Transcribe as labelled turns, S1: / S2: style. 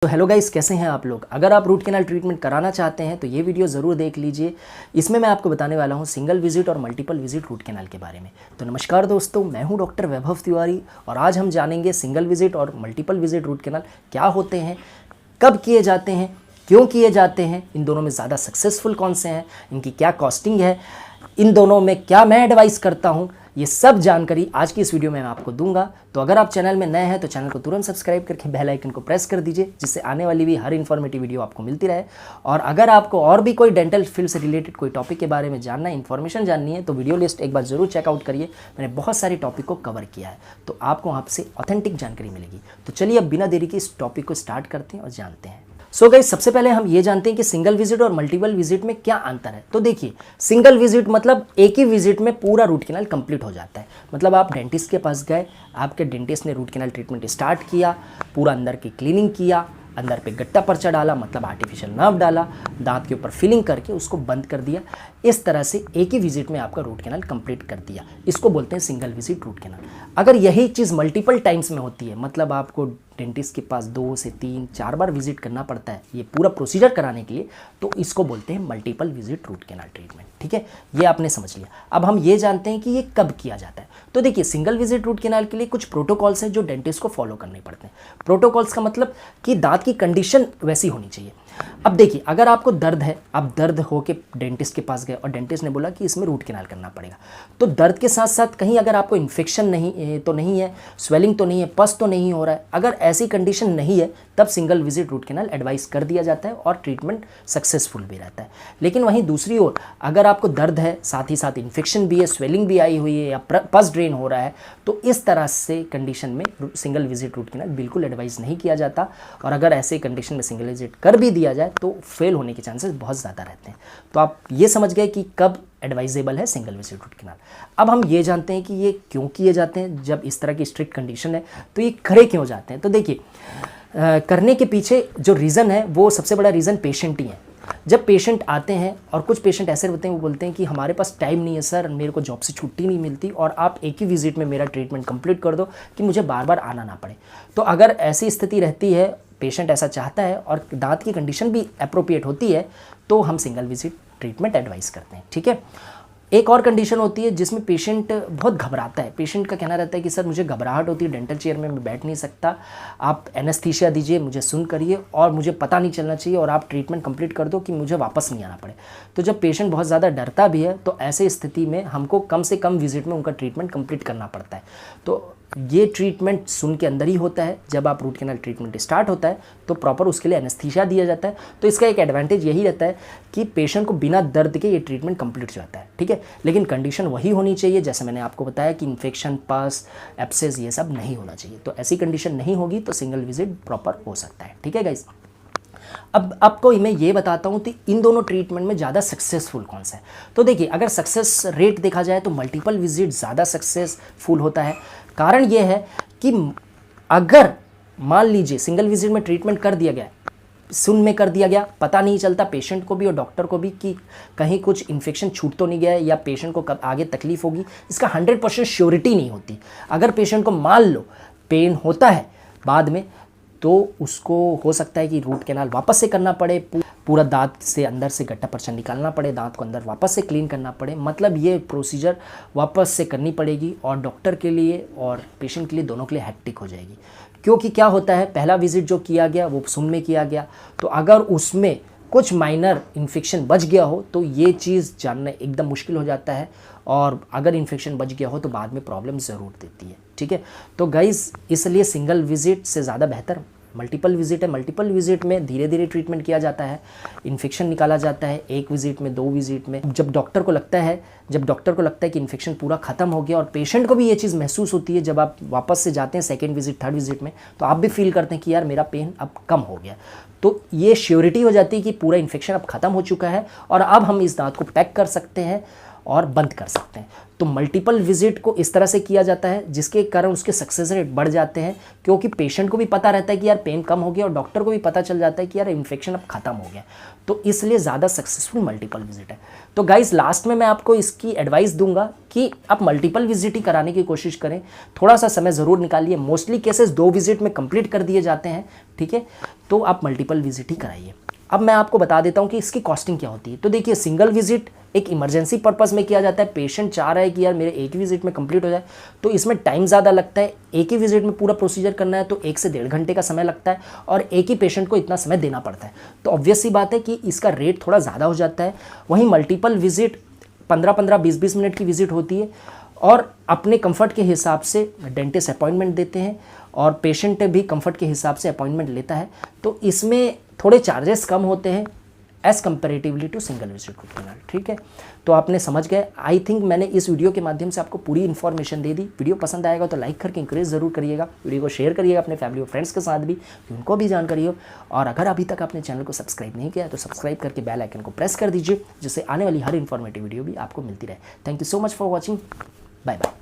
S1: तो hello guys, कैसे हैं आप लोग। अगर आप रूट कैनाल ट्रीटमेंट कराना चाहते हैं तो ये वीडियो ज़रूर देख लीजिए। इसमें मैं आपको बताने वाला हूँ सिंगल विजिट और मल्टीपल विजिट रूट कैनाल के बारे में। तो नमस्कार दोस्तों, मैं हूँ डॉक्टर वैभव तिवारी और आज हम जानेंगे सिंगल विजिट और मल्टीपल विजिट रूट कैनाल क्या होते हैं, कब किए जाते हैं, क्यों किए जाते हैं, इन दोनों में ज़्यादा सक्सेसफुल कौन से हैं, इनकी क्या कॉस्टिंग है, इन दोनों में क्या मैं एडवाइस करता हूँ, ये सब जानकारी आज की इस वीडियो में मैं आपको दूंगा। तो अगर आप चैनल में नए हैं तो चैनल को तुरंत सब्सक्राइब करके बेल आइकन को प्रेस कर दीजिए, जिससे आने वाली भी हर इन्फॉर्मेटिव वीडियो आपको मिलती रहे। और अगर आपको और भी कोई डेंटल फील्ड से रिलेटेड कोई टॉपिक के बारे में जानना है, इन्फॉर्मेशन जाननी है, तो वीडियो लिस्ट एक बार जरूर चेकआउट करिए। मैंने बहुत सारे टॉपिक को कवर किया है, तो आपको वहाँ से ऑथेंटिक जानकारी मिलेगी। तो चलिए अब बिना देरी के इस टॉपिक को स्टार्ट करते हैं और जानते हैं। सो गाइस, सबसे पहले हम ये जानते हैं कि सिंगल विजिट और मल्टीपल विजिट में क्या अंतर है। तो देखिए, सिंगल विजिट मतलब एक ही विजिट में पूरा रूट कैनाल कंप्लीट हो जाता है। मतलब आप डेंटिस्ट के पास गए, आपके डेंटिस्ट ने रूट कैनाल ट्रीटमेंट स्टार्ट किया, पूरा अंदर की क्लीनिंग किया, अंदर पे गट्टा पर्चा डाला, मतलब आर्टिफिशियल नर्व डाला, दांत के ऊपर फिलिंग करके उसको बंद कर दिया। इस तरह से एक ही विजिट में आपका रूट कैनाल कंप्लीट कर दिया। इसको बोलते हैं सिंगल विजिट रूट कैनाल। अगर यही चीज़ मल्टीपल टाइम्स में होती है, मतलब आपको डेंटिस्ट के पास 2 से 3 4 बार विजिट करना पड़ता है ये पूरा प्रोसीजर कराने के लिए, तो इसको बोलते हैं multiple visit root canal treatment. ठीक है, ये आपने समझ लिया। अब हम ये जानते हैं कि ये कब किया जाता है। तो देखिए, सिंगल विजिट रूट कैनाल के लिए कुछ प्रोटोकॉल्स हैं जो डेंटिस्ट को फॉलो करने पड़ते हैं। प्रोटोकॉल्स का मतलब कि दांत की कंडीशन वैसी होनी चाहिए। अब देखिए, अगर आपको दर्द है, आप दर्द होके डेंटिस्ट के पास गए और डेंटिस्ट ने बोला कि इसमें रूट कैनाल करना पड़ेगा, तो दर्द के साथ साथ कहीं अगर आपको इन्फेक्शन नहीं है, स्वेलिंग तो नहीं है, पस तो नहीं हो रहा है, अगर ऐसी कंडीशन नहीं है, तब single visit root canal advice कर दिया जाता है और ट्रीटमेंट सक्सेसफुल भी रहता है। लेकिन वहीं दूसरी ओर, अगर आपको दर्द है, साथ ही साथ इन्फेक्शन भी है, स्वेलिंग भी आई हुई है या पस ड्रेन हो रहा है, तो इस तरह से कंडीशन में सिंगल विजिट रूट कैनाल बिल्कुल एडवाइस नहीं किया जाता। और अगर ऐसे कंडीशन में सिंगल विजिट कर भी दिया जाए तो फेल होने के चांसेस बहुत ज़्यादा रहते हैं। तो आप ये समझ गए कि कब एडवाइजेबल है सिंगल विजिट रूट कैनाल। अब हम ये जानते हैं कि ये क्यों किए जाते हैं। जब इस तरह की स्ट्रिक्ट कंडीशन है तो ये करे क्यों जाते हैं। तो देखिए, करने के पीछे जो रीज़न है वो सबसे बड़ा रीज़न पेशेंट ही है। जब पेशेंट आते हैं, और कुछ पेशेंट ऐसे होते हैं वो बोलते हैं कि हमारे पास टाइम नहीं है सर, मेरे को जॉब से छुट्टी नहीं मिलती और आप एक ही विजिट में मेरा ट्रीटमेंट कंप्लीट कर दो कि मुझे बार बार आना ना पड़े। तो अगर ऐसी स्थिति रहती है, पेशेंट ऐसा चाहता है और दांत की कंडीशन भी अप्रोप्रिएट होती है, तो हम सिंगल विजिट ट्रीटमेंट एडवाइस करते हैं। ठीक है। एक और कंडीशन होती है जिसमें पेशेंट बहुत घबराता है। पेशेंट का कहना रहता है कि सर मुझे घबराहट होती है, डेंटल चेयर में मैं बैठ नहीं सकता, आप एनेस्थीसिया दीजिए, मुझे सुन करिए और मुझे पता नहीं चलना चाहिए और आप ट्रीटमेंट कंप्लीट कर दो कि मुझे वापस नहीं आना पड़े। तो जब पेशेंट बहुत ज़्यादा डरता भी है तो ऐसे स्थिति में हमको कम से कम विजिट में उनका ट्रीटमेंट कंप्लीट करना पड़ता है। तो ये ट्रीटमेंट सुन के अंदर ही होता है। जब आप रूट कैनाल ट्रीटमेंट स्टार्ट होता है तो प्रॉपर उसके लिए एनेस्थीसिया दिया जाता है। तो इसका एक एडवांटेज यही रहता है कि पेशेंट को बिना दर्द के ये ट्रीटमेंट कंप्लीट हो जाता है। ठीक है, लेकिन कंडीशन वही होनी चाहिए जैसे मैंने आपको बताया कि इन्फेक्शन, पस, एब्सेस ये सब नहीं होना चाहिए। तो ऐसी कंडीशन नहीं होगी तो सिंगल विजिट प्रॉपर हो सकता है। ठीक है गाइस, अब आपको मैं ये बताता हूँ कि इन दोनों ट्रीटमेंट में ज़्यादा सक्सेसफुल कौन सा है। तो देखिए, अगर सक्सेस रेट देखा जाए तो मल्टीपल विजिट ज़्यादा सक्सेसफुल होता है। कारण ये है कि अगर मान लीजिए सिंगल विजिट में ट्रीटमेंट कर दिया गया, सुन में कर दिया गया, पता नहीं चलता पेशेंट को भी और डॉक्टर को भी कि कहीं कुछ इन्फेक्शन छूट तो नहीं गया है या पेशेंट को कब आगे तकलीफ होगी, इसका 100% श्योरिटी नहीं होती। अगर पेशेंट को मान लो पेन होता है बाद में, तो उसको हो सकता है कि रूट कैनाल वापस से करना पड़े, पूरा दांत से अंदर से गट्टा पर्चा निकालना पड़े, दांत को अंदर वापस से क्लीन करना पड़े। मतलब ये प्रोसीजर वापस से करनी पड़ेगी और डॉक्टर के लिए और पेशेंट के लिए, दोनों के लिए हैक्टिक हो जाएगी। क्योंकि क्या होता है, पहला विजिट जो किया गया वो सुन में किया गया, तो अगर उसमें कुछ माइनर इन्फेक्शन बच गया हो तो ये चीज़ जानना एकदम मुश्किल हो जाता है, और अगर इन्फेक्शन बच गया हो तो बाद में प्रॉब्लम ज़रूर देती है। ठीक है, तो गाइस इसलिए सिंगल विजिट से ज़्यादा बेहतर मल्टीपल विजिट है। मल्टीपल विजिट में धीरे धीरे ट्रीटमेंट किया जाता है, इन्फेक्शन निकाला जाता है एक विजिट में, 2 विजिट में। जब डॉक्टर को लगता है कि इन्फेक्शन पूरा खत्म हो गया, और पेशेंट को भी ये चीज़ महसूस होती है जब आप वापस से जाते हैं सेकेंड विजिट, थर्ड विजिट में, तो आप भी फील करते हैं कि यार मेरा पेन अब कम हो गया। तो ये श्योरिटी हो जाती है कि पूरा इन्फेक्शन अब खत्म हो चुका है और अब हम इस दांत को पैक कर सकते हैं और बंद कर सकते हैं। तो मल्टीपल विजिट को इस तरह से किया जाता है जिसके कारण उसके सक्सेस रेट बढ़ जाते हैं, क्योंकि पेशेंट को भी पता रहता है कि यार पेन कम हो गया और डॉक्टर को भी पता चल जाता है कि यार इन्फेक्शन अब खत्म हो गया। तो इसलिए ज़्यादा सक्सेसफुल मल्टीपल विजिट है। तो गाइस लास्ट में मैं आपको इसकी एडवाइस दूंगा कि आप मल्टीपल विजिट ही कराने की कोशिश करें, थोड़ा सा समय ज़रूर निकालिए। मोस्टली केसेस 2 विजिट में कंप्लीट कर दिए जाते हैं, ठीक है, तो आप मल्टीपल विजिट ही कराइए। अब मैं आपको बता देता हूँ कि इसकी कॉस्टिंग क्या होती है। तो देखिए, सिंगल विजिट एक इमरजेंसी पर्पस में किया जाता है, पेशेंट चाह रहा है कि यार मेरे एक ही विजिट में कंप्लीट हो जाए, तो इसमें टाइम ज़्यादा लगता है। एक ही विजिट में पूरा प्रोसीजर करना है तो 1 से 1.5 घंटे का समय लगता है और एक ही पेशेंट को इतना समय देना पड़ता है, तो ऑब्वियस सी बात है कि इसका रेट थोड़ा ज़्यादा हो जाता है। वहीं मल्टीपल विजिट 15-15, 20-20 मिनट की विजिट होती है और अपने कंफर्ट के हिसाब से डेंटिस्ट अपॉइंटमेंट देते हैं और पेशेंट भी कंफर्ट के हिसाब से अपॉइंटमेंट लेता है, तो इसमें थोड़े चार्जेस कम होते हैं as comparatively to single visit root canal, ठीक है। तो आपने समझ गए। आई थिंक मैंने इस वीडियो के माध्यम से आपको पूरी इन्फॉर्मेशन दे दी। वीडियो पसंद आएगा तो लाइक करके इंकरेज ज़रूर करिएगा, वीडियो को शेयर करिएगा अपने फैमिली और फ्रेंड्स के साथ भी, उनको भी जानकारी हो। और अगर अभी तक आपने चैनल को सब्सक्राइब नहीं किया है तो सब्सक्राइब करके बेल आइकन को प्रेस कर दीजिए, जिससे आने वाली हर इन्फॉर्मेटिव वीडियो भी आपको मिलती रहे। Thank you so much for watching, bye bye.